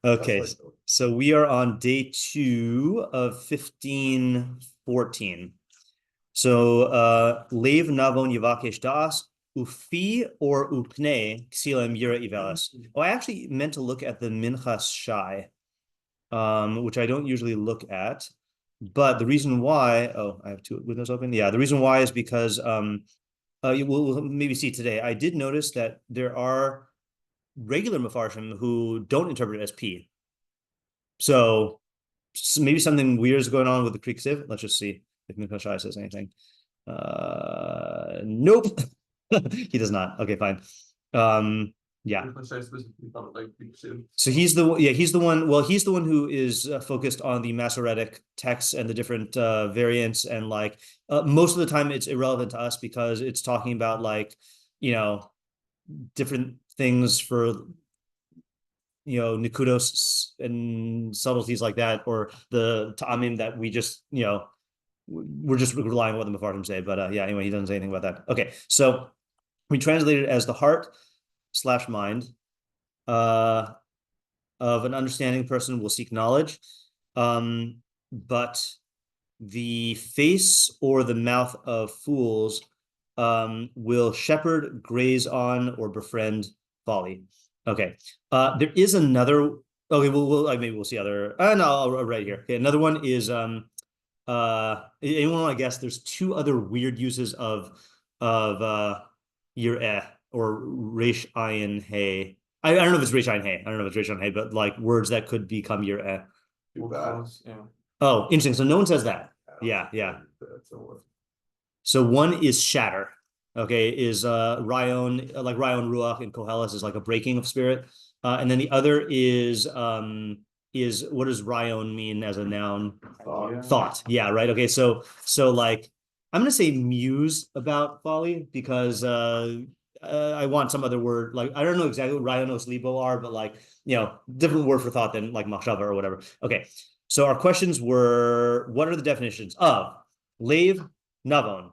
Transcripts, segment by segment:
Okay, so we are on day 2 of 1514. So Lev Navon Yavakesh Das, Ufi or Upne, Xilam Yira Ivelis. Oh, I actually meant to look at the Minchas Shai, which I don't usually look at. But the reason why, I have 2 windows open. Yeah, the reason why is because we'll maybe see today. I did notice that there are regular Mefarshim who don't interpret it as P. So maybe something weird is going on with the Creek Siv. Let's just see if Minchas Shai says anything. Nope. He does not. Okay, fine. Yeah. So he's the one. Well, he's the one who is focused on the Masoretic texts and the different variants, and like most of the time it's irrelevant to us because it's talking about like different things for nikudos and subtleties like that, or the ta'amim that we just we're just relying on what the Mefarshim say. But anyway, he doesn't say anything about that. Okay, so we translate it as the heart/mind of an understanding person will seek knowledge, but the face or the mouth of fools will shepherd, graze on, or befriend folly. Okay, there is another. Okay, maybe we'll see other. No, right here. Okay, another one is anyone want to guess? There's 2 other weird uses of yireh or reish ayin hey. I don't know if it's reish ayin hey. I don't know if it's reish ayin hey, but like words that could become yireh. Oh, interesting. So no one says that. Yeah. So one is shatter. Okay, is Rayon, like Rayon Ruach in Koheles is like a breaking of spirit, and then the other is what does Rayon mean as a noun? Thought. Yeah, right. Okay, so like I'm gonna say muse about folly because I want some other word, like I don't know exactly what Rayonos Libo are, but like different word for thought than like machshava or whatever. Okay, so our questions were: what are the definitions of Lev Navon,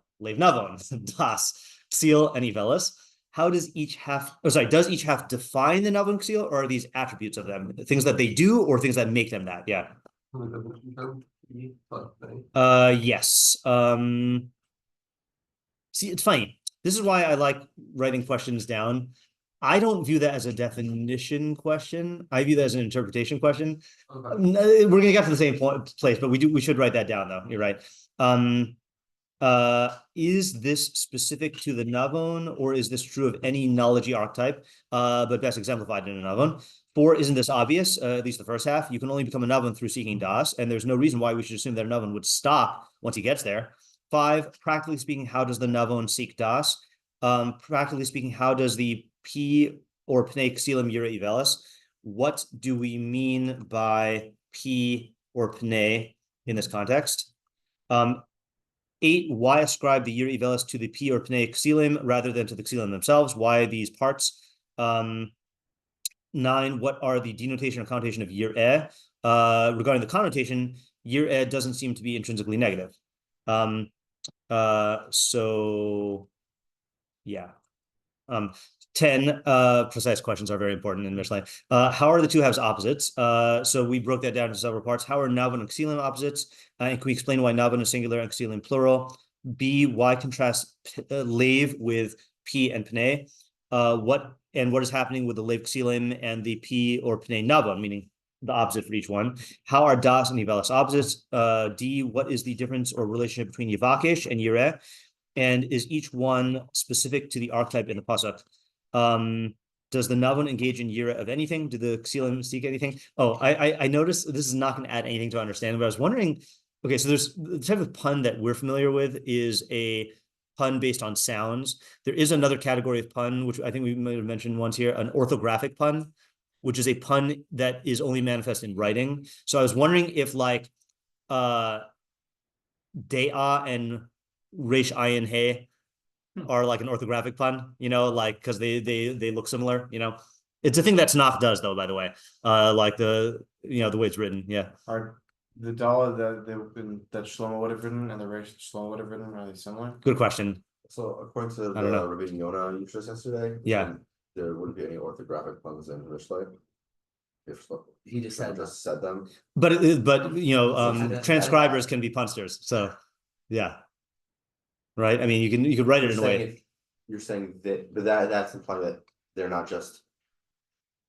Das, Ksil, and Ivelis? How does each have? Does each have define the Navon Ksil, or are these attributes of them, things that they do, or things that make them that? Yeah. Yes. See, it's funny. This is why I like writing questions down. I don't view that as a definition question. I view that as an interpretation question. Okay. We're gonna get to the same place, but we should write that down though. You're right. Is this specific to the Navon, or is this true of any knowledge archetype, but best exemplified in a Navon? 4, isn't this obvious? At least the first half. You can only become a Navon through seeking Das, and there's no reason why we should assume that a Navon would stop once he gets there. 5, practically speaking, how does the Navon seek Das? Practically speaking, how does the P or Pnei Ksilim Yira Ivelis? What do we mean by P or Pnei in this context? 8, why ascribe the Yira Ivelis to the P or Pnei Ksilim rather than to the Ksilim themselves? Why these parts? 9, what are the denotation or connotation of Yireh? Regarding the connotation, Yireh doesn't seem to be intrinsically negative. So yeah. 10 precise questions are very important in Mishlei. How are the 2 halves opposites? So we broke that down into several parts. How are Navon and Ksilim opposites? And can we explain why Navon is singular and Ksilim plural? B, why contrast Lev with P and Pnei? What is happening with the Lev Ksilim and the P or Pnei Navon, meaning the opposite for each one? How are Das and Ivelis opposites? D, what is the difference or relationship between Yavakesh and Yireh? And is each one specific to the archetype in the pasuk? Does the Navon engage in Yira of anything? Do the Ksilim seek anything? Oh, I noticed this is not going to add anything to understand, but I was wondering, okay, so there's the type of pun that we're familiar with is a pun based on sounds. There is another category of pun, which I think we might have mentioned once here, an orthographic pun, which is a pun that is only manifest in writing. So I was wondering if like De'a and Reish Ayin Hey are like an orthographic pun, like because they look similar, It's a thing that Tanakh does though, by the way. Like the the way it's written, yeah. Are the Dala that Shlomo would have written and the Reish Shlomo would have written, are they similar? Good question. So according to the Rabbeinu Yonah you just yesterday, yeah, there wouldn't be any orthographic puns in Mishlei. If he just said them. But transcribers can be punsters. So, yeah. Right. I mean, you could write it in a way. You're saying that, but that's implying that they're not just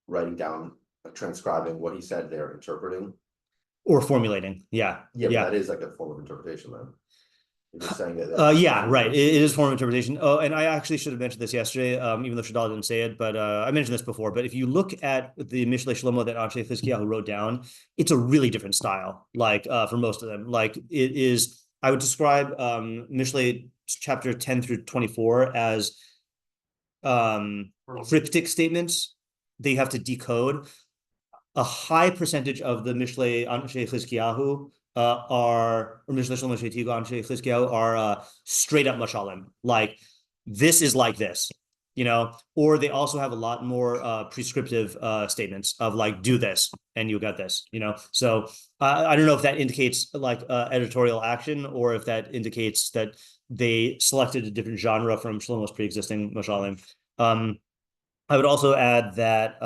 writing down, transcribing what he said. They're interpreting or formulating. Yeah. But that is like a form of interpretation. Then you're just saying that. Yeah, right. It is form of interpretation. Oh, and I actually should have mentioned this yesterday, even though Shadal didn't say it, but I mentioned this before. But if you look at the Mishlei Shlomo that Anshe Chizkiyahu wrote down, it's a really different style. Like for most of them, like it is. I would describe Mishlei chapter 10 through 24 as cryptic statements. They have to decode. A high percentage of the Mishlei Anshe Chizkiyahu are straight up mashalim, like this is like this, or they also have a lot more prescriptive statements of like do this and you got this, so I don't know if that indicates like editorial action or if that indicates that they selected a different genre from Shlomo's pre-existing mashalim. I would also add that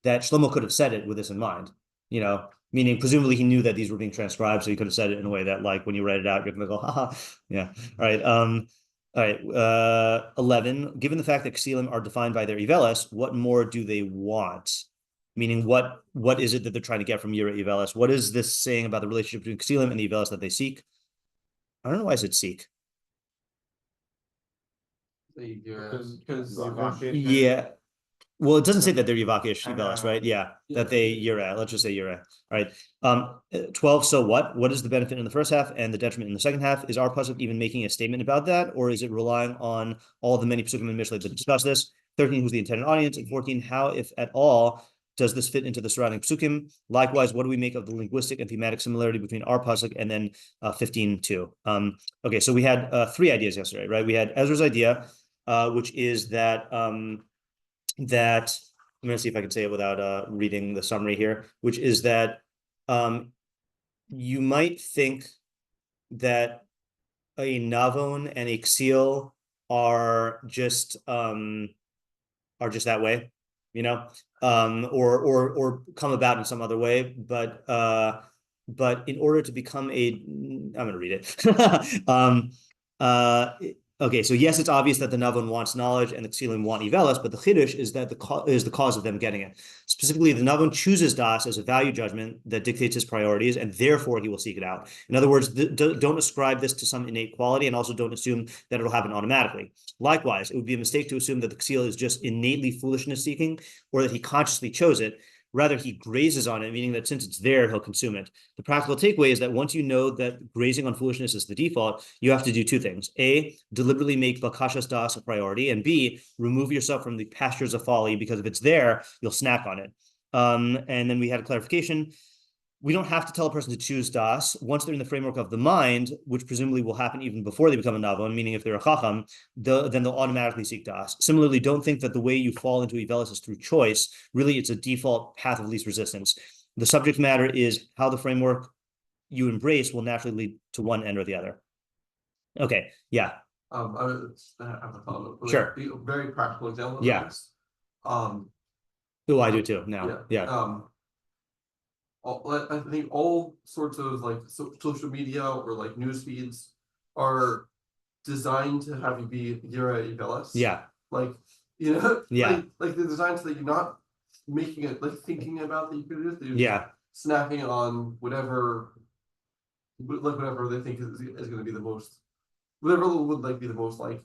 that Shlomo could have said it with this in mind, meaning presumably he knew that these were being transcribed, so he could have said it in a way that like when you write it out, you're gonna go, haha, yeah. All right. 11, given the fact that Ksilim are defined by their Ivelis, what more do they want? Meaning what is it that they're trying to get from Yira Ivelis? What is this saying about the relationship between Ksilim and the Ivelis that they seek? I don't know why I said seek. Yeah. Well, it doesn't say that they're Yivakish Ivelis, right? Yeah, that they Yira. Let's just say Yira. All right. 12. So what? What is the benefit in the first half and the detriment in the second half? Is our pasuk even making a statement about that, or is it relying on all the many pasukim and Mishlei that discuss this? 13. Who's the intended audience? And 14. How, if at all, does this fit into the surrounding pasukim? Likewise, what do we make of the linguistic and thematic similarity between our pasuk and then 15 too? Okay, so we had 3 ideas yesterday, right? We had Ezra's idea, which is that that I'm going to see if I can say it without reading the summary here, which is that you might think that a Navon and a Ksil are just that way, or come about in some other way, but in order to become I'm going to read it. Okay, so yes, it's obvious that the Navon wants knowledge and the Ksilim want Ivelis, but the Chiddush is that is the cause of them getting it. Specifically, the Navon chooses Das as a value judgment that dictates his priorities, and therefore he will seek it out. In other words, don't ascribe this to some innate quality, and also don't assume that it'll happen automatically. Likewise, it would be a mistake to assume that the Ksil is just innately foolishness seeking, or that he consciously chose it. Rather, he grazes on it, meaning that since it's there, he'll consume it. The practical takeaway is that once you know that grazing on foolishness is the default, you have to do 2 things. A, deliberately make Bakashas Das a priority, and B, remove yourself from the pastures of folly, because if it's there, you'll snack on it. And then we had a clarification. We don't have to tell a person to choose Das. Once they're in the framework of the mind, which presumably will happen even before they become a Navon, meaning if they're a Chacham, then they'll automatically seek Das. Similarly, don't think that the way you fall into Ivelis is through choice. Really, it's a default path of least resistance. The subject matter is how the framework you embrace will naturally lead to one end or the other. Okay, yeah. I have a follow-up. Sure. A very practical example. Yeah. Oh, I do too now. Yeah. I think all sorts of like social media or like news feeds are designed to have you be Yira Ivelis. Yeah. Like, yeah. Like they're designed so that you're not making it like thinking about that you could do this. Yeah. Snapping on whatever they think is going to be the most, whatever would like be the most like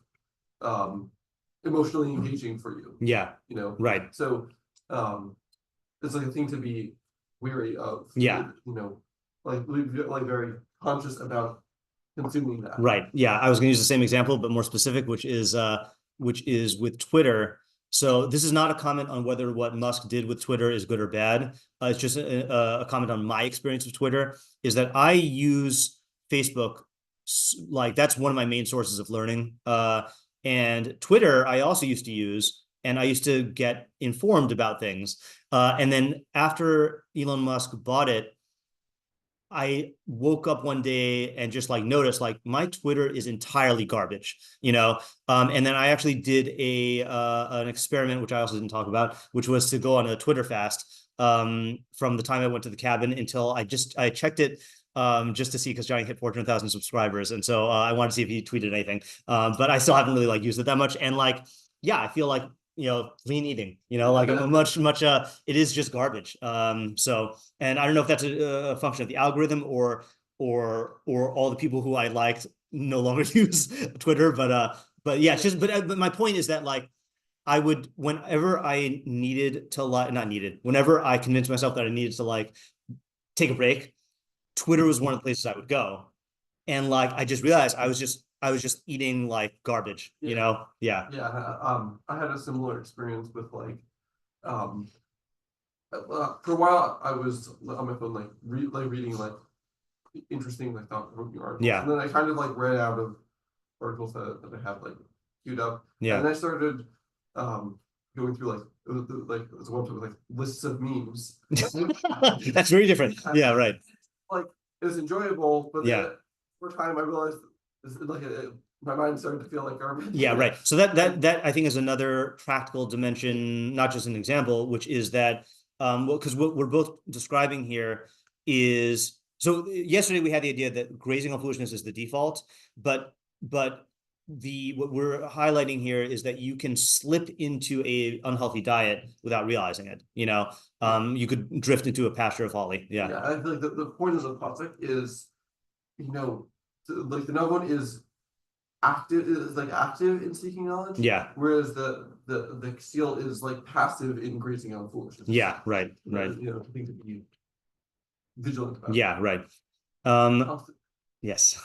emotionally engaging for you. Yeah. Right. So it's like a thing to be weary of. Yeah. Like very conscious about consuming that. Right. Yeah. I was going to use the same example, but more specific, which is with Twitter. So this is not a comment on whether what Musk did with Twitter is good or bad. It's just a comment on my experience with Twitter, is that I use Facebook, like that's one of my main sources of learning. And Twitter, I also used to use, and I used to get informed about things. And then after Elon Musk bought it, I woke up one day and just like noticed like my Twitter is entirely garbage, and then I actually did an experiment, which I also didn't talk about, which was to go on a Twitter fast from the time I went to the cabin until I checked it just to see, because Johnny hit 400,000 subscribers, and so I wanted to see if he tweeted anything. But I still haven't really like used it that much, and like I feel like clean eating, like much it is just garbage. So, and I don't know if that's a function of the algorithm or all the people who I liked no longer use Twitter, but yeah, it's just but my point is that like I would, whenever I needed to whenever I convinced myself that I needed to like take a break, Twitter was one of the places I would go. And like I just realized I was just eating like garbage, Yeah. I had a similar experience with like for a while I was on my phone like reading like interesting like thought-provoking articles. Yeah. And then I kind of like read out of articles that I have like queued up. Yeah. And I started going through like there's a website with like lists of memes. That's very different. Yeah, right. Like it was enjoyable, but yeah, for time I realized like my mind started to feel like garbage. Yeah, right. So that I think is another practical dimension, not just an example, which is that because what we're both describing here is, so yesterday we had the idea that grazing on foolishness is the default, but what we're highlighting here is that you can slip into a unhealthy diet without realizing it. You could drift into a pasture of folly. Yeah. Yeah, I feel like the point of the pasuk is, like the no one is active in seeking knowledge. Yeah. Whereas the seal is like passive in grazing on foolishness. Yeah. Right. Things to be vigilant about. Yeah. Right. Yes.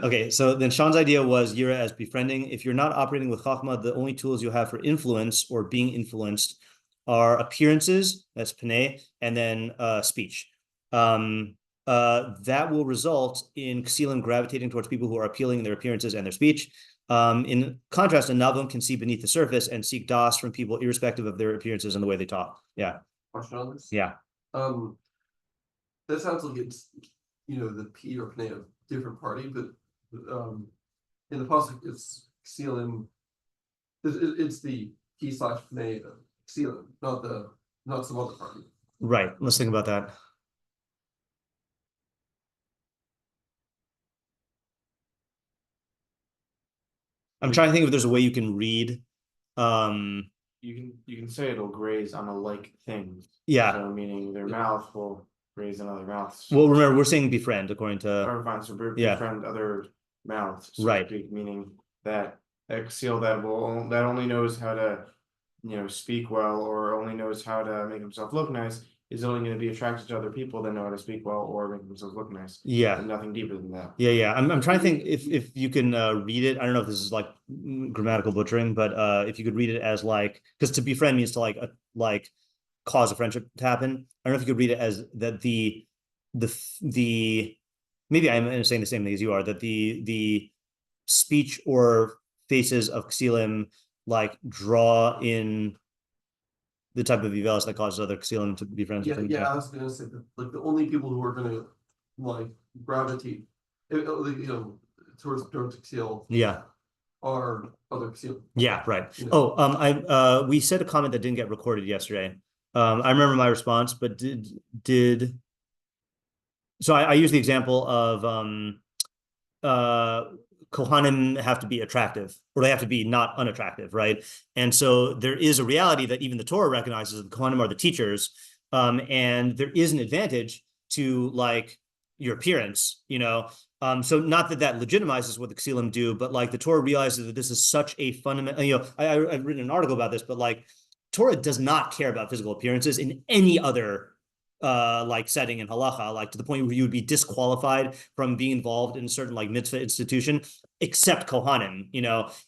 Okay. So then Sean's idea was Yira as befriending. If you're not operating with Chachma, the only tools you have for influence or being influenced are appearances, that's ופני, and then speech. That will result in ksilim gravitating towards people who are appealing in their appearances and their speech. In contrast, a Malbim can see beneath the surface and seek das from people irrespective of their appearances and the way they talk. Yeah. Question on this? Yeah. That sounds like it's the P or ופני of different party, but in the pasuk it's ksilim. It's the P/ופני of ksilim, not some other party. Right. Let's think about that. I'm trying to think if there's a way you can read. You can say it'll graze on a like thing. Yeah. So meaning their mouth will graze on other mouths. Well, remember, we're saying befriend according to. Or fine, so befriend other mouths. So right. Speak, meaning that seal that only knows how to, speak well, or only knows how to make himself look nice, is only going to be attracted to other people that know how to speak well or make themselves look nice. Yeah. And nothing deeper than that. Yeah. I'm trying to think if you can read it. I don't know if this is like grammatical butchering, but if you could read it as like, because to befriend means to like cause a friendship to happen. I don't know if you could read it as that the maybe I'm saying the same thing as you are, that the speech or faces of ksilim like draw in the type of vivelis that causes other ksilim to be friends with them. Yeah, I was gonna say that like the only people who are gonna like gravitate towards ksilim are other ksilim. Yeah, right. Oh, we said a comment that didn't get recorded yesterday. I remember my response, but so I used the example of Kohanim have to be attractive, or they have to be not unattractive, right? And so there is a reality that even the Torah recognizes that the Kohanim are the teachers, and there is an advantage to like your appearance, so not that legitimizes what the ksilim do, but like the Torah realizes that this is such a fundamental, I've written an article about this, but like Torah does not care about physical appearances in any other like setting in halacha, like to the point where you would be disqualified from being involved in a certain like mitzvah institution, except Kohanim,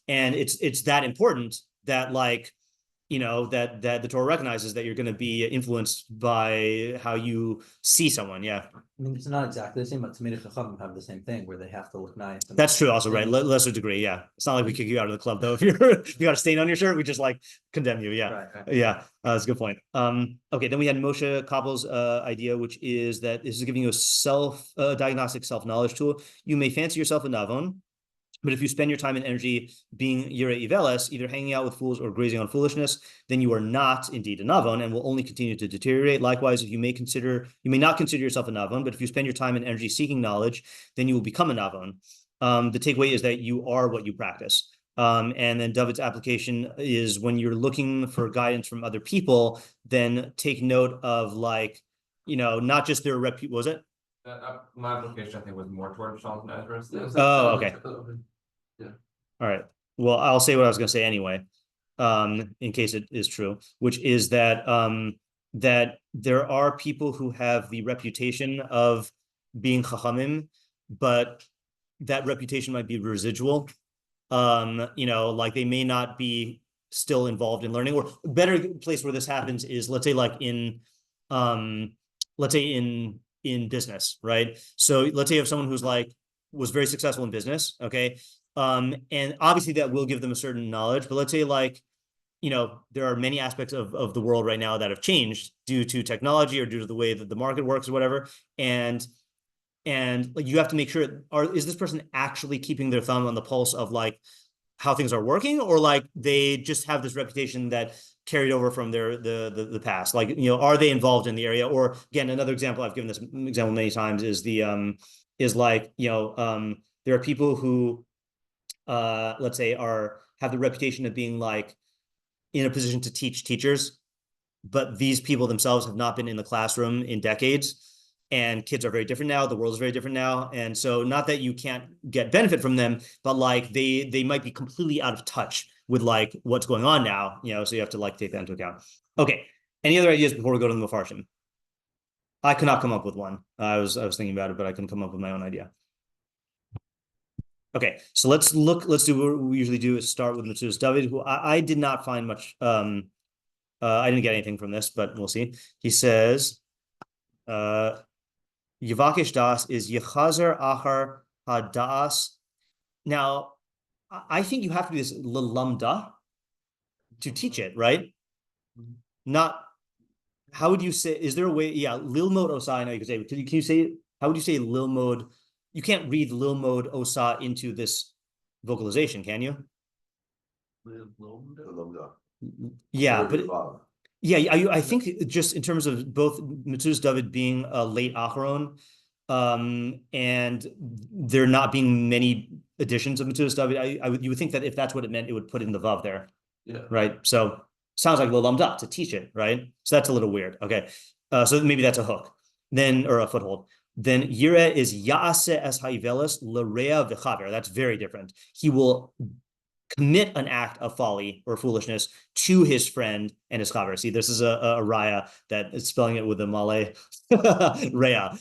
and it's that important that like, that the Torah recognizes that you're going to be influenced by how you see someone. Yeah. I mean, it's not exactly the same, but Tamid Chacham have the same thing where they have to look nice. That's true also, right? Lesser degree, yeah. It's not like we kick you out of the club though. If you got a stain on your shirt, we just like condemn you. Yeah. Right. Yeah. That's a good point. Okay, then we had Moshe Koppel's idea, which is that this is giving you a diagnostic self-knowledge tool. You may fancy yourself a navon, But if you spend your time and energy being yirei iveles, either hanging out with fools or grazing on foolishness, then you are not indeed a navon and will only continue to deteriorate. Likewise, if you may not consider yourself a navon, but if you spend your time and energy seeking knowledge, then you will become a navon. The takeaway is that you are what you practice. And then David's application is when you're looking for guidance from other people, then take note of not just their was it? My application, I think, was more towards Jonathan Ezra's. Oh, okay. All right. Well, I'll say what I was going to say anyway, in case it is true, which is that that there are people who have the reputation of being chachamim, but that reputation might be residual. They may not be still involved in learning. Or a better place where this happens is, let's say, in business, right? So let's say you have someone who's was very successful in business, okay? And obviously that will give them a certain knowledge, but let's say there are many aspects of the world right now that have changed due to technology or due to the way that the market works or whatever. And you have to make sure, is this person actually keeping their thumb on the pulse of how things are working, or they just have this reputation that carried over from the past? Are they involved in the area? Or again, another example, I've given this example many times, is there are people who let's say have the reputation of being in a position to teach teachers, but these people themselves have not been in the classroom in decades, and kids are very different now. The world is very different now. And so not that you can't get benefit from them, but they might be completely out of touch with what's going on now, so you have to take that into account. Okay. Any other ideas before we go to the Mefarshim? I could not come up with one. I was thinking about it, but I couldn't come up with my own idea. Okay, so let's do what we usually do, is start with Metzudas David, who I did not find much. I didn't get anything from this, but we'll see. He says, Yavakish das is Yechazer Achar Hadas. Now, I think you have to do this Lalamda to teach it, right? Not, how would you say, is there a way? Yeah, Lilmod Osa, I know you could say, can you say, how would you say Lilmod? You can't read Lilmod Osa into this vocalization, can you? Yeah, but I think just in terms of both Metzudas David being a late Acharon, and there not being many editions of Metzudas David, you would think that if that's what it meant, it would put in the vav there. Yeah. Right. So sounds like Lalamda to teach it, right? So that's a little weird. Okay. So maybe that's a hook, then, or a foothold. Then Yireh is Yaase es Haivelis L'Rea V'Chaver. That's very different. He will commit an act of folly or foolishness to his friend and his chaver. See, this is a raya that is spelling it with a Malay raya,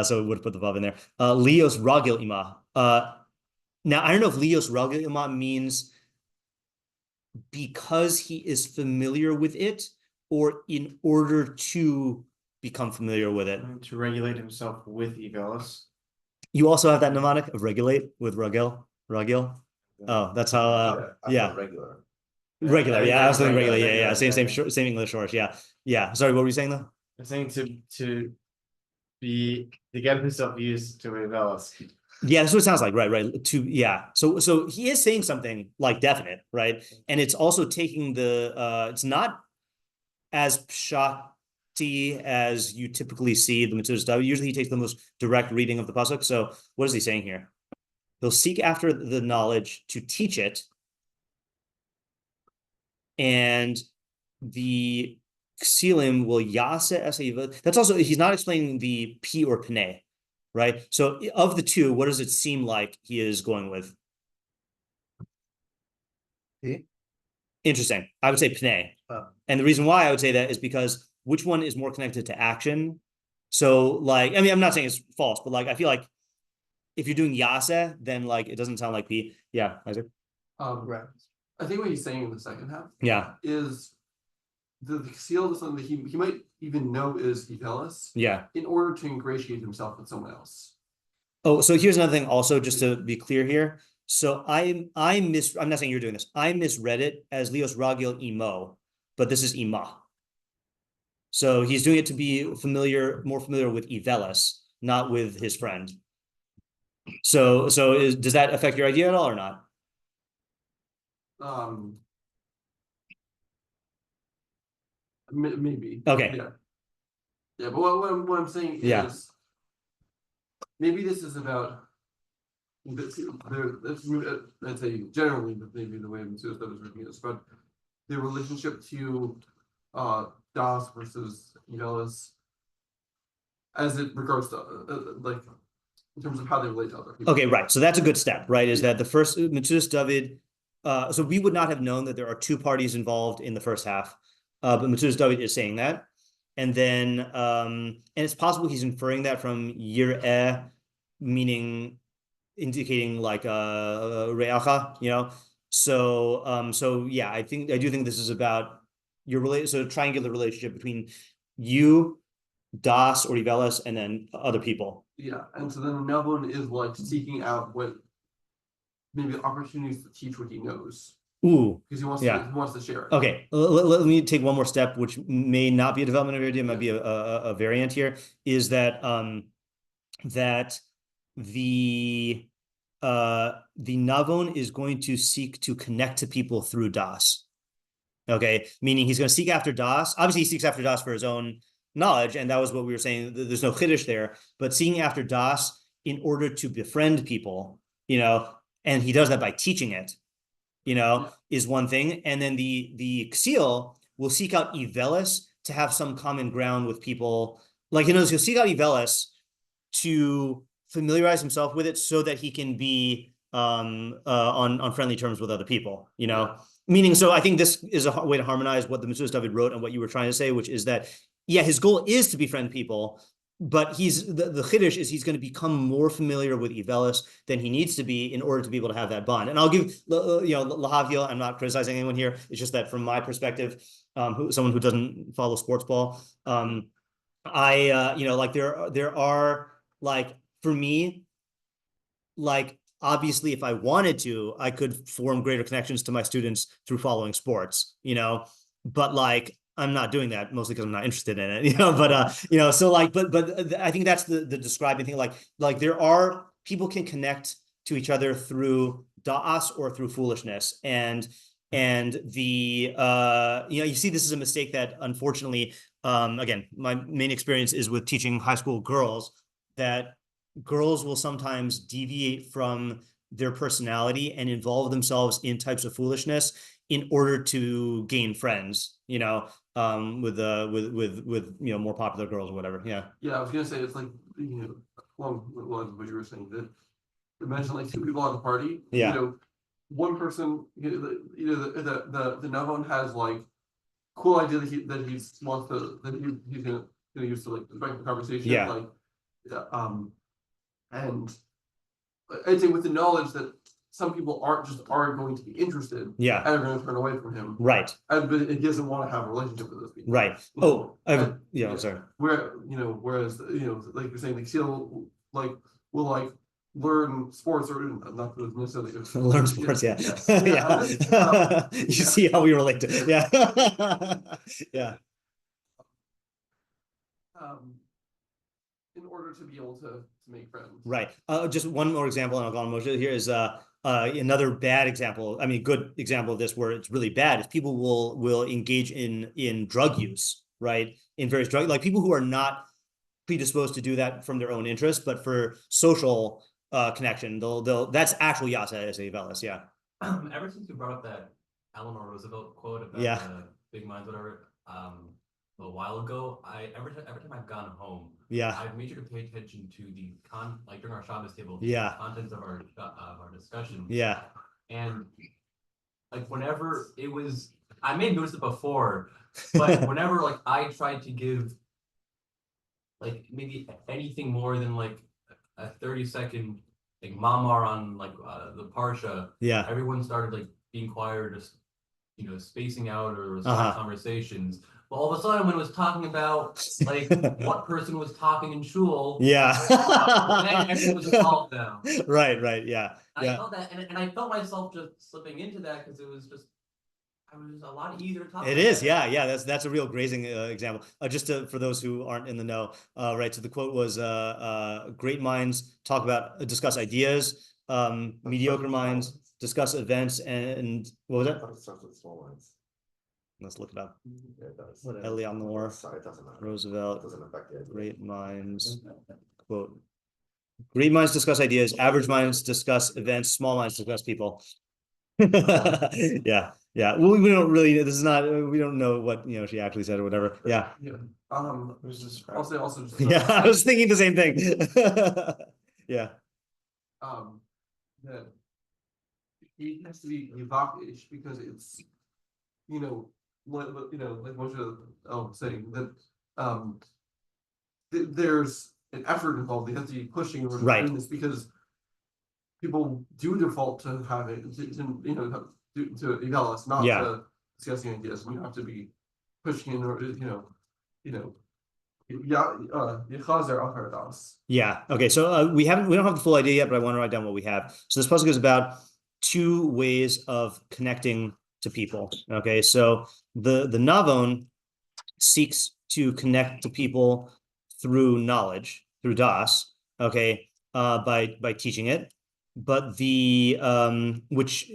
so it would put the vav in there. Lios Ragil Ima. Now, I don't know if Lios Ragil Ima means because he is familiar with it, or in order to become familiar with it. To regulate himself with Ivelis. You also have that mnemonic of regulate with Ragil. Oh, that's how. Regular. Yeah, I was thinking regular. Yeah. Same English source. Yeah. Sorry, what were you saying though? I'm saying to get himself used to Ivelis. Yeah, that's what it sounds like. Right. So he is saying something definite, right? And it's also taking it's not as pshati as you typically see the Metzudas David. Usually he takes the most direct reading of the pasuk. So what is he saying here? He'll seek after the knowledge to teach it, and the ksilim will yase esayva. That's also, he's not explaining the p or pene, right? So of the two, what does it seem like he is going with? P? Interesting. I would say pene. And the reason why I would say that is because which one is more connected to action? So I'm not saying it's false, but I feel like if you're doing yase, then it doesn't sound like P. Yeah, Isaac. Right. I think what he's saying in the second half, is the seal is something that he might even know is Ivelis. Yeah. In order to ingratiate himself with someone else. Oh, so here's another thing also, just to be clear here. So I'm not saying you're doing this. I misread it as Leos Ragil Imo, but this is Ima. So he's doing it to be more familiar with Ivelis, not with his friend. So does that affect your idea at all or not? Maybe. Okay. Yeah. Yeah, but what I'm saying Yeah. is maybe this is about I'd say generally, but maybe the way Metzudas David is reading is about the relationship to Das versus Velas as it regards to like in terms of how they relate to other people. Okay, right. So that's a good step, right? Is that the first Metzudas David? So we would not have known that there are two parties involved in the first half, but Metzudas David is saying that, and then and it's possible he's inferring that from yireh, meaning indicating like reacha, you know. So yeah, I do think this is about your relate. So triangular relationship between you, Das or Ivelis, and then other people. Yeah, and so then another one is like seeking out what maybe opportunities to teach what he knows. Ooh, because he yeah. wants to share it. Okay, let me take one more step, which may not be a development of your idea, might be a variant here, is that that the Navon is going to seek to connect to people through Das. Okay, meaning he's going to seek after Das. Obviously, he seeks after Das for his own knowledge, and that was what we were saying. There's no chiddush there, but seeking after Das in order to befriend people, you know, and he does that by teaching it, you know, is one thing. And then the Ksil will seek out Ivelis to have some common ground with people. Like, he'll seek out Ivelis to familiarize himself with it so that he can be on friendly terms with other people, you know. Meaning, so I think this is a way to harmonize what the Metzudas David wrote and what you were trying to say, which is that, yeah, his goal is to befriend people, but the chiddush is he's going to become more familiar with Ivelis than he needs to be in order to be able to have that bond. And I'll give, lahavdil, I'm not criticizing anyone here. It's just that from my perspective, someone who doesn't follow sports ball, like there are like, for me, like, obviously, if I wanted to, I could form greater connections to my students through following sports, you know, but like, I'm not doing that mostly because I'm not interested in it, you know, but, so like, but I think that's the describing thing. Like there are people can connect to each other through da'as or through foolishness. And the, you see, this is a mistake that unfortunately, again, my main experience is with teaching high school girls, that girls will sometimes deviate from their personality and involve themselves in types of foolishness in order to gain friends, you know, with more popular girls or whatever. Yeah. Yeah, I was gonna say it's like along the lines of what you were saying, that imagine like two people at a party. Yeah. You know, one person, the Navon has like cool idea that he's gonna use to like strike the conversation. Yeah. Like and I'd say with the knowledge that some people aren't going to be interested. Yeah. And are going to turn away from him. Right. But he doesn't want to have a relationship with those people. Right. Oh, I'm sorry. Whereas like you're saying, the Ksil will like learn sports or not necessarily learn sports. Yeah. Yeah. You see how we relate to it. Yeah. Yeah. In order to be able to make friends. Right. Just one more example, and I'll go on motion here is another bad example. I mean, good example of this where it's really bad is people will engage in drug use, right? In various drug, like people who are not predisposed to do that from their own interest, but for social connection, they'll that's actual yasa as a velas. Yeah. Ever since you brought up that Eleanor Roosevelt quote about big minds, whatever, a little while ago, every time I've gone home, I've made sure to pay attention to the during our Shabbos table, contents of our discussion. Yeah. And like whenever it was, I may have noticed it before, but whenever like I tried to give like maybe anything more than like a 30-second like mamar on like the parsha, everyone started like being quiet or just spacing out or conversations. But all of a sudden, when it was talking about like what person was talking in shul, everyone was involved now. Right, yeah. I felt that, and I felt myself just slipping into that because it was just was a lot easier to talk It about is, that. yeah. That's a real grazing example. Just for those who aren't in the know, right? So the quote was, "Great minds discuss ideas. Mediocre minds discuss events." And what was I that? thought it starts with small lines. Let's look it up. Yeah, it does. Whatever. Eleanor Sorry, it doesn't matter. It Roosevelt. doesn't affect the idea. Great minds quote. Great minds discuss ideas. Average minds discuss events. Small minds discuss people. Yeah. Well, we don't really. This is not. We don't know what she actually said or whatever. Yeah. Yeah. Who's this? I'll say also just Yeah. I was thinking the same thing. Yeah. that it has to be evocative because it's like most of saying that there's an effort involved. They have to be pushing or Right. doing this because people do default to have it to evaluate, not Yeah. to discussing ideas. You have to be pushing in order Yeah. Okay. So we don't have the full idea yet, but I want to write down what we have. So this pasuk is about two ways of connecting to people. Okay. So the Navon seeks to connect to people through knowledge, through das. Okay. By teaching it, but the which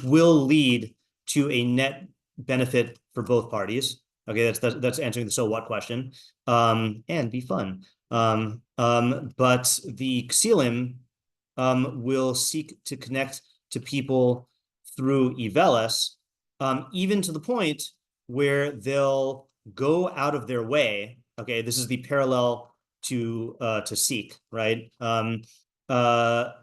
will lead to a net benefit for both parties. Okay, that's answering the so what question, and be fun. But the Ksilim will seek to connect to people through Ivelis, even to the point where they'll go out of their way. Okay, this is the parallel to seek, right? They'll go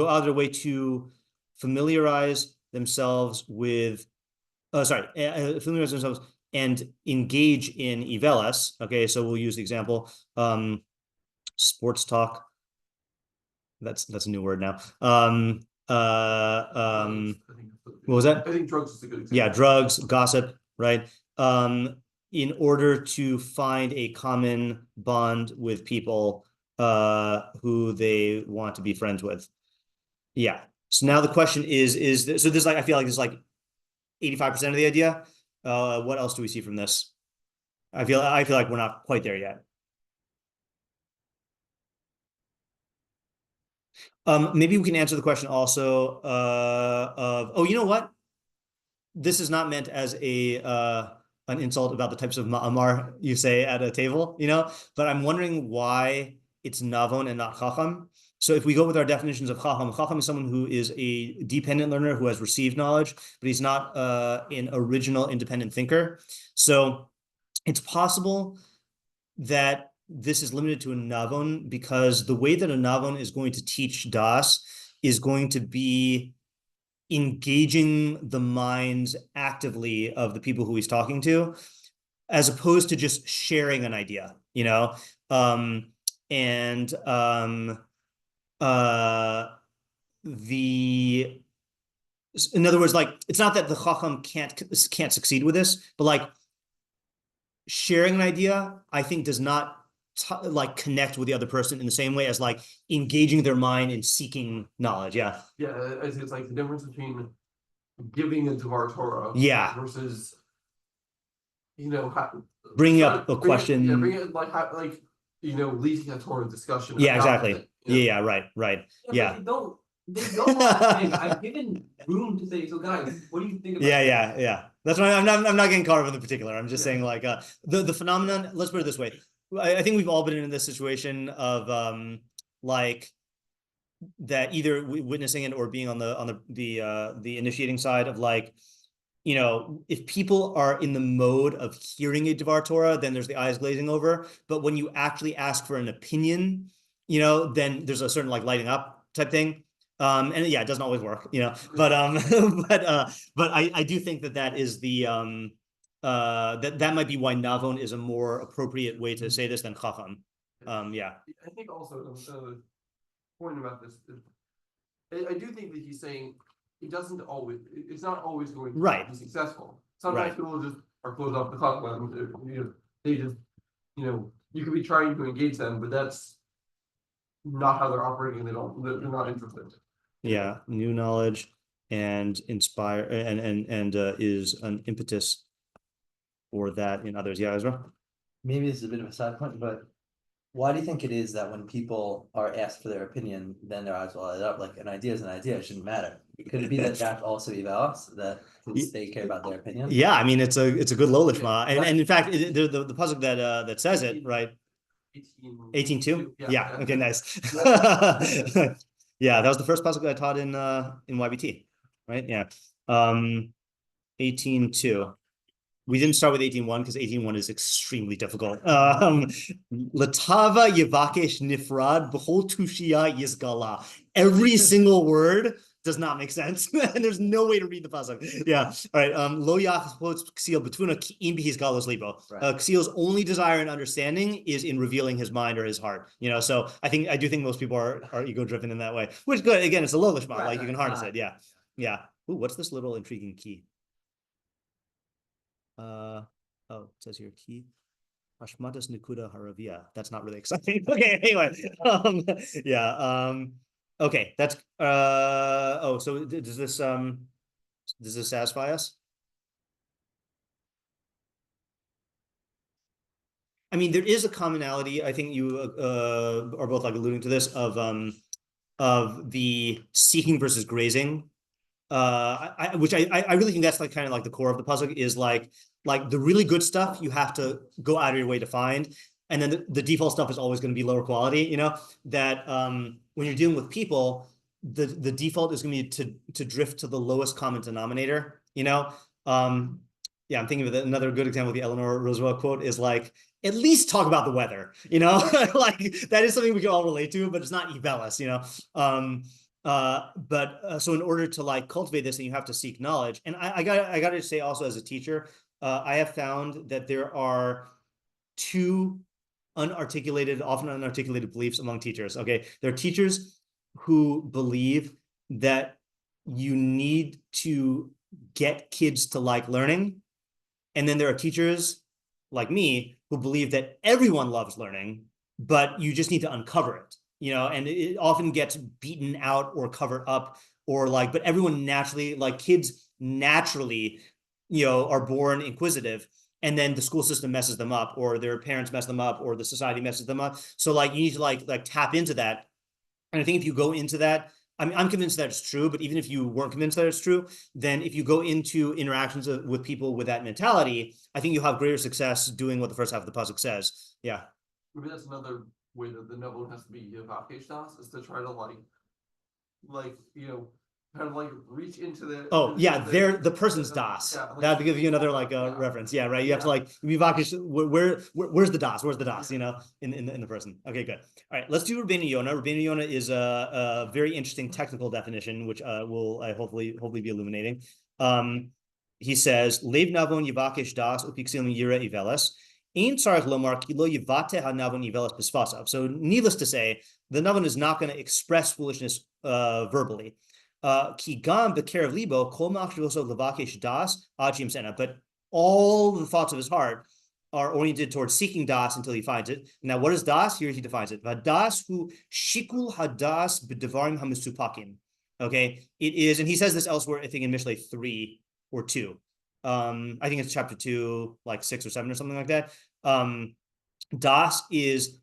out of their way to familiarize themselves with, familiarize themselves and engage in Ivelis. Okay, so we'll use the example, sports talk. That's a new word now. What was that? I think drugs is a good example. Yeah, drugs, gossip, right? In order to find a common bond with people who they want to be friends with. Yeah. So now the question is so this I feel like this is like 85% of the idea. What else do we see from this? I feel like we're not quite there yet. Maybe we can answer the question also of you know what? This is not meant as an insult about the types of ma'amar you say at a table, but I'm wondering why it's navon and not chacham. So if we go with our definitions of chacham is someone who is a dependent learner who has received knowledge, but he's not an original independent thinker. So it's possible that this is limited to a navon because the way that a navon is going to teach das is going to be engaging the minds actively of the people who he's talking to, as opposed to just sharing an idea, in other words, like, it's not that the chacham can't succeed with this, but like sharing an idea, I think does not connect with the other person in the same way as like engaging their mind and seeking knowledge. Yeah. Yeah, it's like the difference between giving a Devar Torah versus bringing up a question. Yeah, bring it leading a Torah discussion. Yeah, exactly. Yeah, right. Yeah. They don't want to think. I've given room to say, so guys, what do you think about Yeah. That's why I'm not getting caught up in the particular. I'm just saying like the phenomenon, let's put it this way. I think we've all been in this situation of like that, either witnessing it or being on the initiating side of like, if people are in the mode of hearing a Devar Torah, then there's the eyes glazing over. But when you actually ask for an opinion, then there's a certain like lighting up type thing. And yeah, it doesn't always work, but I do think that is the that might be why navon is a more appropriate way to say this than chacham. Yeah. I think also the point about this, I do think that he's saying it's not always going to be successful. Sometimes people just are closed off the clock. They just, you could be trying to engage them, but that's not how they're operating. They're not interested. Yeah, new knowledge and inspire and is an impetus for that in others. Yeah, Ezra? Maybe this is a bit of a side point, but why do you think it is that when people are asked for their opinion, then their eyes will light up? Like an idea is an idea, it shouldn't matter. Could it be that that's also evaluates that they care about their opinion? Yeah, I mean it's a good lolishma, and in fact the pasuk that says it, right? 18:2? Yeah. Okay, nice. Yeah, that was the first pasuk I taught in YBT, right? Yeah. 18:2. We didn't start with 18:1 because 18:1 is extremely difficult. Latava Yevakesh Nifrad B'chol Tushia Yizgala. Every single word does not make sense, and there's no way to read the pasuk. Yeah. All right. Lo Yach quotes Ksil Betuna Im B'His Galos Libo. Ksil's only desire and understanding is in revealing his mind or his heart. You know, so I do think most people are ego driven in that way, which good. Again, it's a low lishma, like you can harness it. Yeah. Yeah. Ooh, what's this little intriguing key? Oh, it says here key. Hashmatas Nikuda Haravia. That's not really exciting. Okay, anyway. Okay, that's oh, so does this satisfy us? I mean, there is a commonality. I think you are both like alluding to this of the seeking versus grazing. Which I really think that's like kind of like the core of the pasuk is like the really good stuff you have to go out of your way to find, and then the default stuff is always going to be lower quality. You know that when you're dealing with people, the default is going to be to drift to the lowest common denominator. You know, yeah, I'm thinking of another good example. The Eleanor Roosevelt quote is like, at least talk about the weather. You know, like that is something we can all relate to, but it's not Evelis. You know. So in order to like cultivate this, then you have to seek knowledge. And I got to say also as a teacher, I have found that there are two often unarticulated beliefs among teachers. Okay, there are teachers who believe that you need to get kids to like learning, and then there are teachers like me who believe that everyone loves learning, but you just need to uncover it. You know, and it often gets beaten out or covered up or like, but everyone naturally, like kids naturally, you know, are born inquisitive, and then the school system messes them up or their parents mess them up or the society messes them up. So like you need to like tap into that. And I think if you go into that, I mean, I'm convinced that it's true, but even if you weren't convinced that it's true, then if you go into interactions with people with that mentality, I think you'll have greater success doing what the first half of the pasuk says. Yeah. Maybe that's another way that the novel has to be Yevakesh Das is to try to like you know kind of like reach into the they're the person's das. That'd give you another like reference. Yeah, right. You have to like Yevakesh. Where's the das? Where's the das? You know, in the person. Okay, good. All right, let's do Rabbeinu Yonah. Rabbeinu Yonah is a very interesting technical definition, which will hopefully be illuminating. He says, "Leiv navon Yevakesh das upiksil yira iveles." So needless to say, the Navon is not going to express foolishness verbally. But all the thoughts of his heart are oriented towards seeking das until he finds it. Now, what is das? Here he defines it. Shikul hadas b'devarim hamisupakim. Okay, it is, and he says this elsewhere, I think in Mishlei 3 or 2. I think it's chapter 2, like 6 or 7 or something like that. Das is,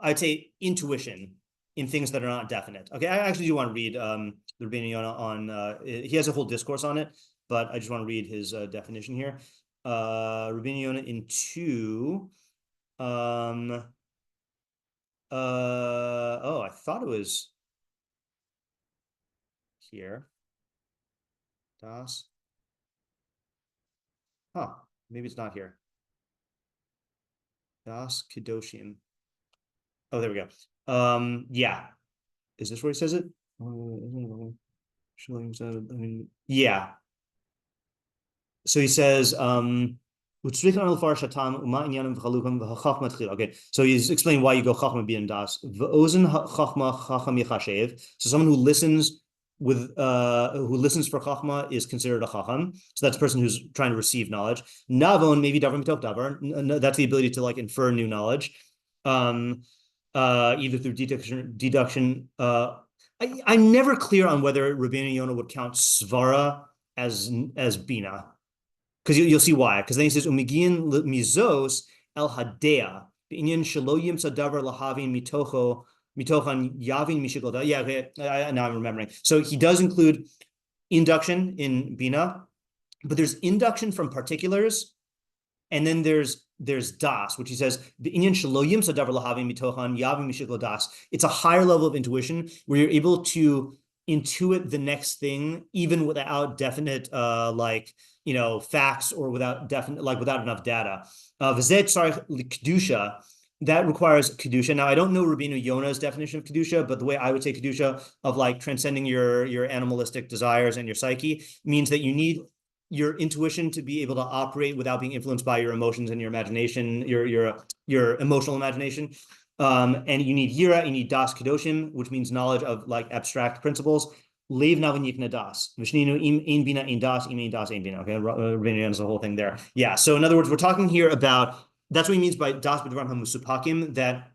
I'd say, intuition in things that are not definite. Okay, I actually do want to read the Rabbeinu Yonah on, he has a whole discourse on it, but I just want to read his definition here. Rabbeinu Yonah in 2, I thought it was here. Das. Huh, maybe it's not here. Das Kedoshim. Oh, there we go. Yeah. Is this where he says it? Yeah. So he says, okay, so he's explaining why you go chachma bin das. So someone who listens for chachma is considered a chacham. So that's a person who's trying to receive knowledge. Navon, maybe davar mitok davar. That's the ability to like infer new knowledge, either through deduction. I'm never clear on whether Rabbeinu Yonah would count svara as bina, because you'll see why. Because then he says umigian mizos el hadea b'inyan shelo yimsa davar lahavin mitochan yavin mishigoda. Yeah, okay, now I'm remembering. So he does include induction in bina, but there's induction from particulars, and then there's das, which he says b'inyan shelo yimsa davar lahavin mitochan yavin mishigoda das. It's a higher level of intuition where you're able to intuit the next thing even without definite facts, or without enough data. Kedusha, that requires kedusha. Now I don't know Rabbeinu Yonah's definition of kedusha, but the way I would say kedusha, of like transcending your animalistic desires and your psyche, means that you need your intuition to be able to operate without being influenced by your emotions and your imagination, your emotional imagination. And you need yira, you need das kedoshim, which means knowledge of like abstract principles. Leiv navin yikna das. Vishninu ein bina ein das, ein das ein bina. Okay, Rabbeinu Yonah's the whole thing there. Yeah. So in other words, we're talking here about, that's what he means by das b'dvarim hamusupakim, that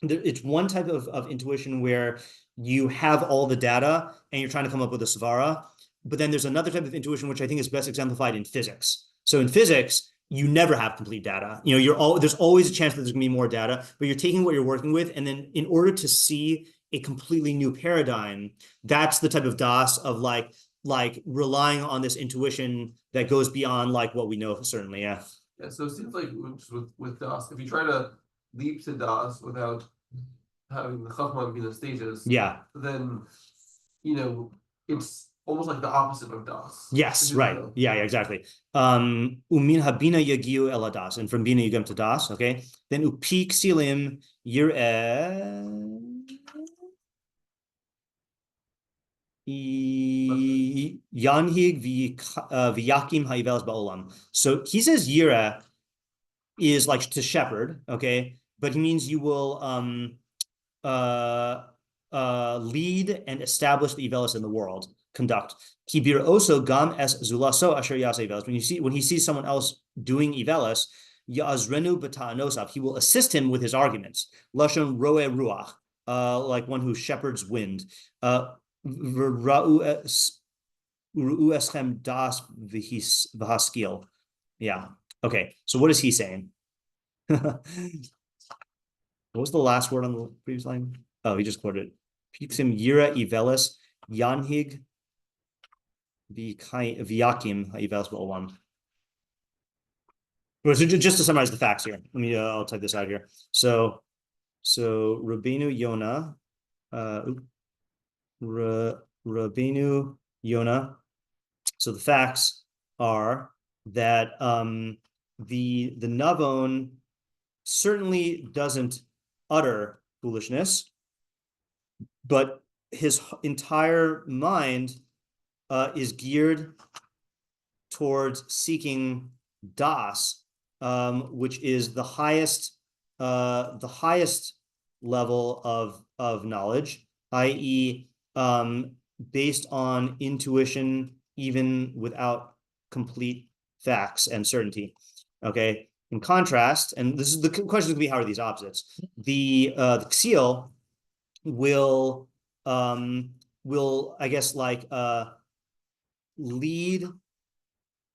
it's one type of intuition where you have all the data and you're trying to come up with a svara. But then there's another type of intuition, which I think is best exemplified in physics. So in physics, you never have complete data. There's always a chance that there's gonna be more data, but you're taking what you're working with, and then in order to see a completely new paradigm, that's the type of das of like relying on this intuition that goes beyond like what we know, certainly. Yeah. Yeah, so it seems like with das, if you try to leap to das without having the chachma and bina stages, Yeah. then it's almost like the opposite of das. Yes, right. Yeah, exactly. Umin habina yagiu ela das, and from bina you come to das. Okay. Then upi ksilim yireh yanhig v'yakim ha'ivelas ba'olam. So he says yireh is like to shepherd. Okay, but he means you will lead and establish the ivelas in the world. Conduct. Kibir also gam es zulaso asher yaseh ivelas. When he sees someone else doing ivelas, ya'azrenu b'ta'anosaf, he will assist him with his arguments. Lashon roe ruach, like one who shepherds wind. Ra'u eschem das v'haskil. Yeah. Okay. So what is he saying? What was the last word on the previous line? Oh, he just quoted Pixim Yira Ivelis Yanhig Viakim Ivelis Ba'olam. Just to summarize the facts here, let me I'll type this out here. So Rabbeinu Yonah, Rabbeinu Yonah. So the facts are that the Navon certainly doesn't utter foolishness, but his entire mind is geared towards seeking das, which is the highest level of knowledge, i.e., based on intuition, even without complete facts and certainty. Okay. In contrast, and this is the question is going to be, how are these opposites? The Ksiel will I guess lead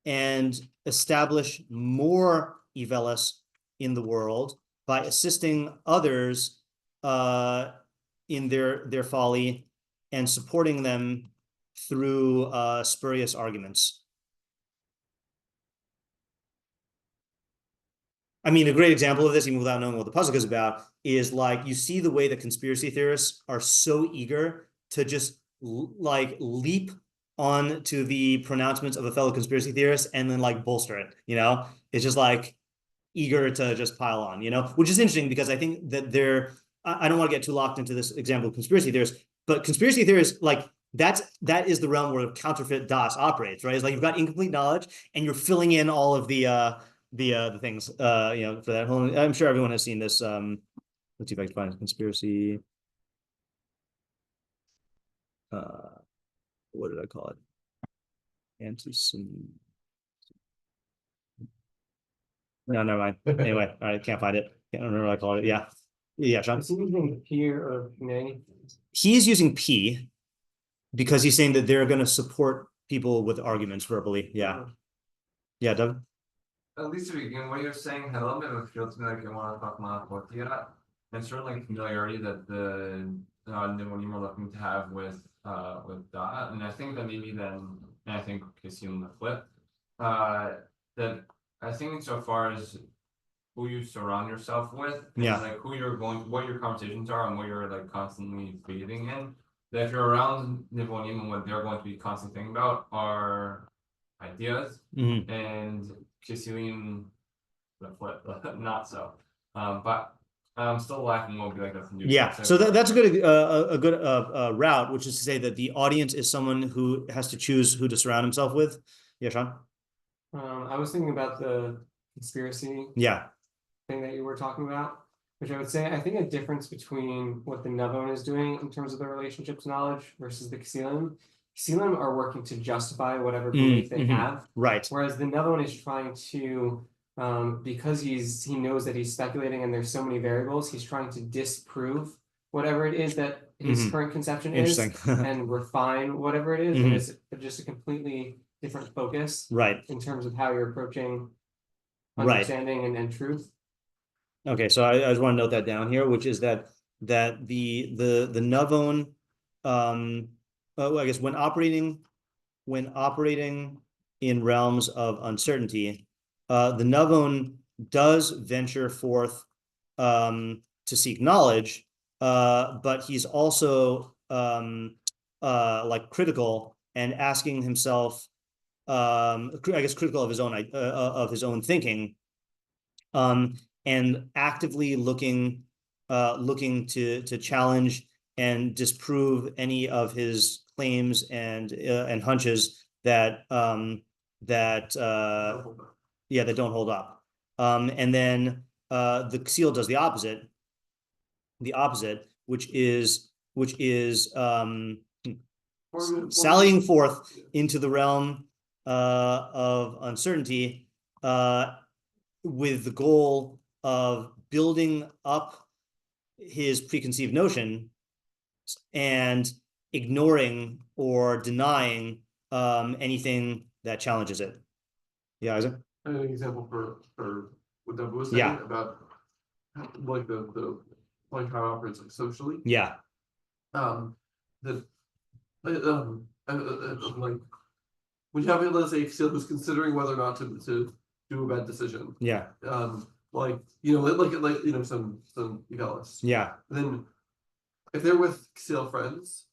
and establish more Ivelis in the world by assisting others in their folly and supporting them through spurious arguments. I mean, a great example of this, even without knowing what the pasuk is about, is like you see the way that conspiracy theorists are so eager to just leap on to the pronouncements of a fellow conspiracy theorist and then bolster it. It's just eager to just pile on. Which is interesting because I think that I don't want to get too locked into this example of conspiracy theorists, but conspiracy theorists that is the realm where counterfeit das operates, right? It's like you've got incomplete knowledge and you're filling in all of the things, for that whole, I'm sure everyone has seen this. Let's see if I can find a conspiracy. What did I call it? No, never mind. Anyway, all right, can't find it. Can't remember what I called it. Yeah. Yeah, Sean. Is he using peer or nay? He's using P because he's saying that they're going to support people with arguments verbally. Yeah. Yeah, Doug. At least again, what you're saying had a little bit of a feel to me like I want to talk about and certainly familiarity that the Nivonim are looking to have with Da. And I think that maybe then, and I think Kassim the flip, that I think insofar as who you surround yourself with, and Yeah. like who you're going, what your conversations are, and what you're like constantly breathing in. That if you're around Nivonim and what they're going to be constantly thinking about are ideas, and Kissim the flip, not so. But I'm still lacking what would be like that's new. Yeah, so that's a good route, which is to say that the audience is someone who has to choose who to surround himself with. Yeah, Sean. I was thinking about the conspiracy Yeah. thing that you were talking about, which I would say I think a difference between what the Navon is doing in terms of the relationships knowledge versus the Ksilim. Ksilim are working to justify whatever belief they have, right? Whereas the Navon is trying to, because he knows that he's speculating and there's so many variables, he's trying to disprove whatever it is that his current conception is, and refine whatever it is. And it's just a completely different focus, right, in terms of how you're approaching right, understanding and truth. Okay, so I just want to note that down here, which is that the Navon, well, I guess when operating in realms of uncertainty, the Navon does venture forth to seek knowledge, but he's also like critical and asking himself, I guess critical of his own thinking, and actively looking to challenge and disprove any of his claims and hunches that that don't hold up. And then the Ksil does the opposite, which is sallying forth into the realm of uncertainty with the goal of building up his preconceived notion and ignoring or denying anything that challenges it. Yeah, Isaac? An example for what Doug was saying about like the like how it operates like socially. Yeah. Like when you have, let's say, Ksill who's considering whether or not to do a bad decision. Yeah. Like like some evaluations. Yeah. Then if they're with Ksill friends,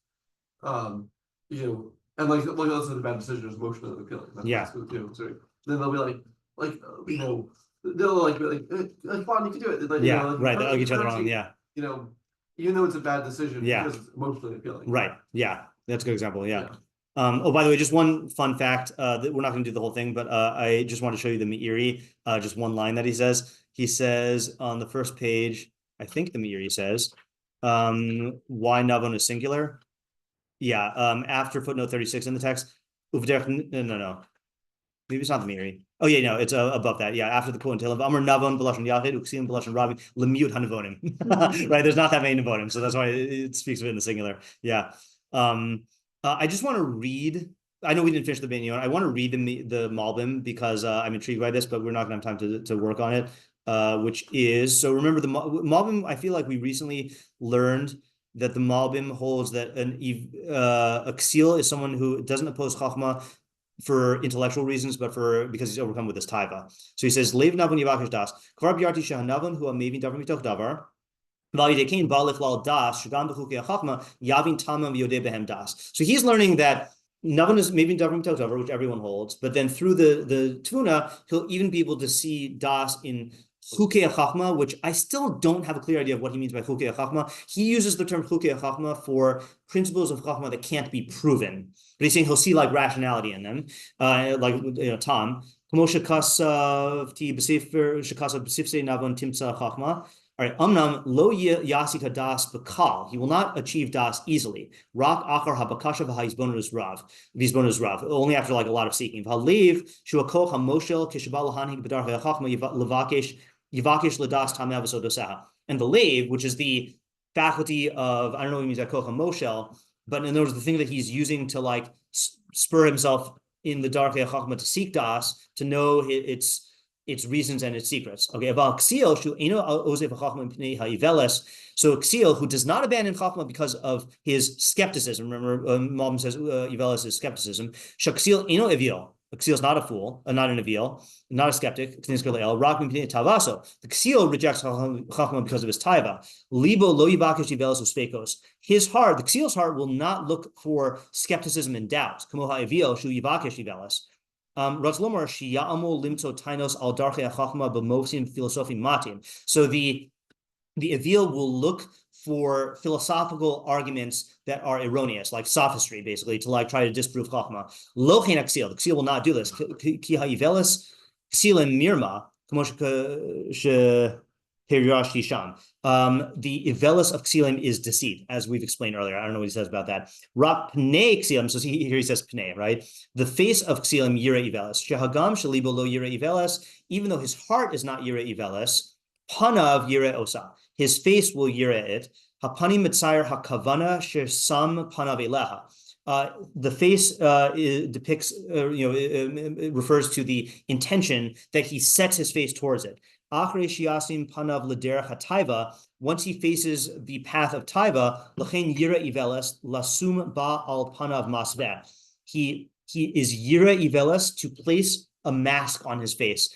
and like let's say the bad decision is emotionally appealing. That's then they'll be like they'll be like Bon, you can do it. Like, right. They'll each other on. Yeah. Even though it's a bad decision, because it's emotionally appealing. Right. Yeah. That's a good example. Yeah. Oh, by the way, just one fun fact, that we're not going to do the whole thing, but I just want to show you the Meiri, just one line that he says. He says on the first page, I think the Meiri says, why Navon is singular. Yeah. After footnote 36 in the text, no. Maybe it's not the Meiri. Oh yeah, no, it's above that. Yeah, after the quote until Amar Navon B'lashon Yachid Uksim B'lashon Ravi Lemute Hanavonim. Right, there's not that many Navonim, so that's why it speaks of it in the singular. Yeah. I just want to read. I know we didn't finish the Rabbeinu Yonah. I want to read the Malbim because I'm intrigued by this, but we're not going to have time to work on it. Which is, so remember the Malbim. I feel like we recently learned that the Malbim holds that a Ksil is someone who doesn't oppose Chachma for intellectual reasons, but because he's overcome with this taiva. So he says, "Leiv Navon Yivakesh Das Kvar Biarti Shahanavon Hu Amevin Davar Mitoch Davar." So he's learning that Navon is maybe Davar Mitoch Davar, which everyone holds, but then through the Tuna, he'll even be able to see Das in Chukei Chachma, which I still don't have a clear idea of what he means by Chukei Chachma. He uses the term Chukei Chachma for principles of Chachma that can't be proven. But he's saying he'll see like rationality in them, Tom. All right, Amnam lo yasik das bakal. He will not achieve das easily. Rak achar habakasha v'haizbonus rav. Only after like a lot of seeking. V'halev shuakoch hamoshel kishabal lahanhig b'dar ha'chachma levakesh Yivakish Ladas Tameh V'Sodoseha. And the lave, which is the faculty of, I don't know what he means by Kocha Moshel, but in other words, the thing that he's using to like spur himself in the dark Chachma to seek Das, to know its reasons and its secrets. Okay, about Ksiel, so Ksiel, who does not abandon Chachma because of his skepticism, remember, Malbim says Ivelis is skepticism. Shaksiel eno evil. Ksiel is not a fool, not an evil, not a skeptic. The Ksiel rejects Chachma because of his taiva. Libo lo yivakish ivelis uspekos. His heart, the Ksiel's heart, will not look for skepticism and doubt. Kamoha evil shu yivakish ivelis. So the Evil will look for philosophical arguments that are erroneous, like sophistry, basically, to like try to disprove Chachma. Lochen Axiel, the Axiel will not do this. Ki ha'ivelis Ksilim mirma, the Ivelis of Ksilim is deceit, as we've explained earlier. I don't know what he says about that. Pnei Ksilim, so here he says Pnei, right? The face of Ksilim, Yira Ivelis. Shehagam shalibo lo Yira Ivelis, even though his heart is not Yira Ivelis, Panav Yira Osa. His face will Yira it. Hapani Mitzair Hakavana Shesam Panav Eleha. The face depicts, it refers to the intention that he sets his face towards it. Once he faces the path of taiva, he is yira ivelis to place a mask on his face.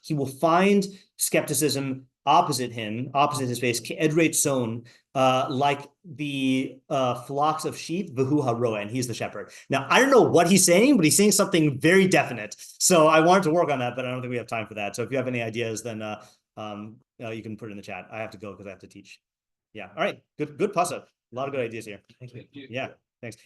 He will find skepticism opposite his face, like the flocks of sheep, and he's the shepherd. Now, I don't know what he's saying, but he's saying something very definite. So I wanted to work on that, but I don't think we have time for that. So if you have any ideas, then you can put it in the chat. I have to go because I have to teach. Yeah. All right. Good pasuk. A lot of good ideas here. Thank you. Yeah. Thanks.